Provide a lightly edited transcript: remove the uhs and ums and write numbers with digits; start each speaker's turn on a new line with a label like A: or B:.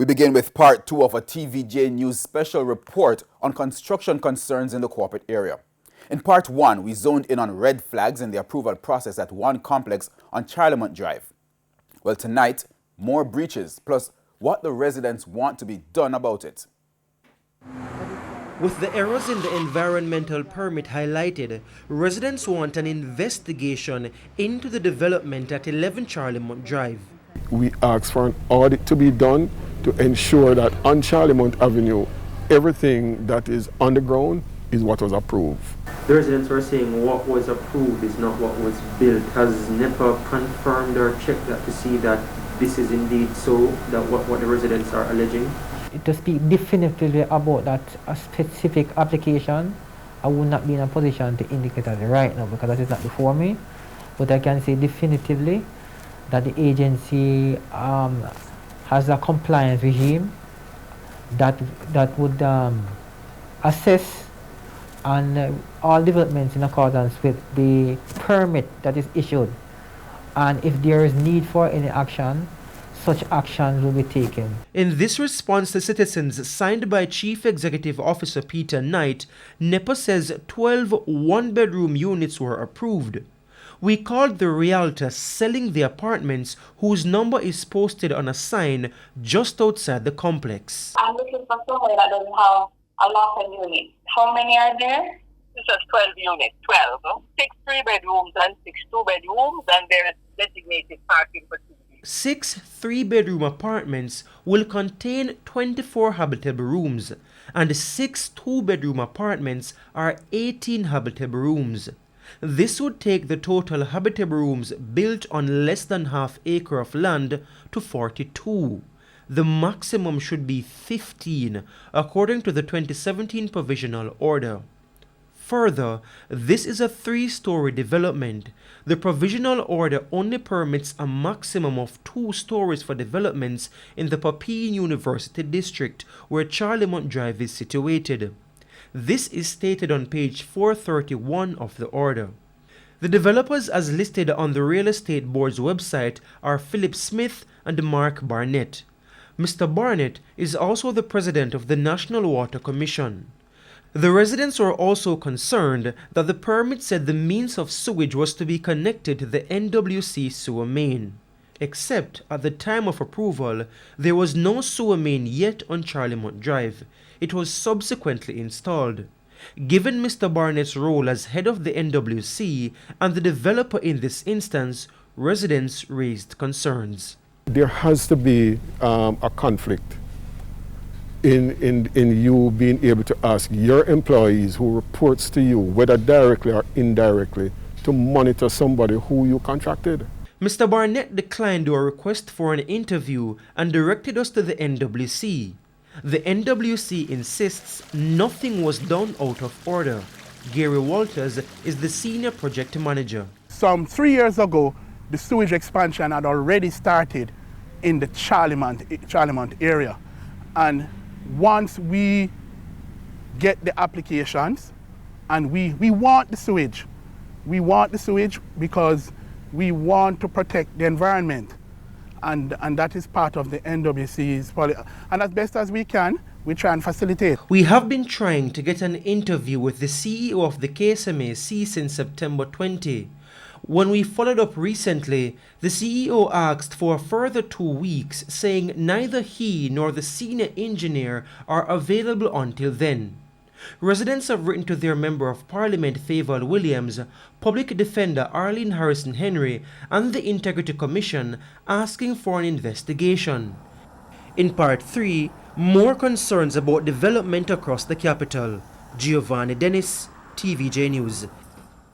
A: We begin with part 2 of a TVJ News special report on construction concerns in the corporate area. In part 1, we zoned in on red flags in the approval process at one complex on Charlemont Drive. Well, tonight, more breaches, plus what the residents want to be done about it.
B: With the errors in the environmental permit highlighted, residents want an investigation into the development at 11 Charlemont Drive.
C: We asked for an audit to be done to ensure that on Charlemont Avenue, everything that is on the ground is what was approved.
D: The residents were saying what was approved is not what was built. Has NEPA confirmed or checked that to see that this is indeed so, that what the residents are alleging?
E: To speak definitively about that a specific application, I would not be in a position to indicate that right now because that is not before me. But I can say definitively that the agency has a compliance regime that would assess on all developments in accordance with the permit that is issued. And if there is need for any action, such actions will be taken.
B: In this response to citizens signed by Chief Executive Officer Peter Knight, NEPA says 12 one-bedroom units were approved. We called the realtor selling the apartments whose number is posted on a sign just outside the complex.
F: I'm looking for somewhere that doesn't have a lot of units. How many are there?
G: This is 12 units, 12. 6 3-bedrooms and 6 2-bedrooms, and there is designated parking for 2.
B: 6 3-bedroom apartments will contain 24 habitable rooms, and 6 2-bedroom apartments are 18 habitable rooms. This would take the total habitable rooms built on less than half acre of land to 42. The maximum should be 15, according to the 2017 Provisional Order. Further, this is a 3-story development. The Provisional Order only permits a maximum of 2 stories for developments in the Papine University District, where Charlemont Drive is situated. This is stated on page 431 of the order. The developers as listed on the Real Estate Board's website are Philip Smith and Mark Barnett. Mr. Barnett is also the president of the National Water Commission. The residents were also concerned that the permit said the means of sewage was to be connected to the NWC sewer main. Except at the time of approval, there was no sewer main yet on Charlemont Drive. It was subsequently installed. Given Mr. Barnett's role as head of the NWC and the developer in this instance, residents raised concerns.
C: There has to be a conflict in you being able to ask your employees who reports to you, whether directly or indirectly, to monitor somebody who you contracted.
B: Mr. Barnett declined our request for an interview and directed us to the NWC. The NWC insists nothing was done out of order. Gary Walters is the senior project manager.
H: Some 3 years ago, the sewage expansion had already started in the Charlemont area. And once we get the applications, and we want the sewage. We want the sewage because we want to protect the environment. And that is part of the NWC's policy. And as best as we can, we try and facilitate.
B: We have been trying to get an interview with the CEO of the KSMAC since September 20. When we followed up recently, the CEO asked for a further 2 weeks, saying neither he nor the senior engineer are available until then. Residents have written to their Member of Parliament Favour Williams, Public Defender Arlene Harrison Henry, and the Integrity Commission asking for an investigation. In Part 3, more concerns about development across the capital. Giovanni Dennis, TVJ News.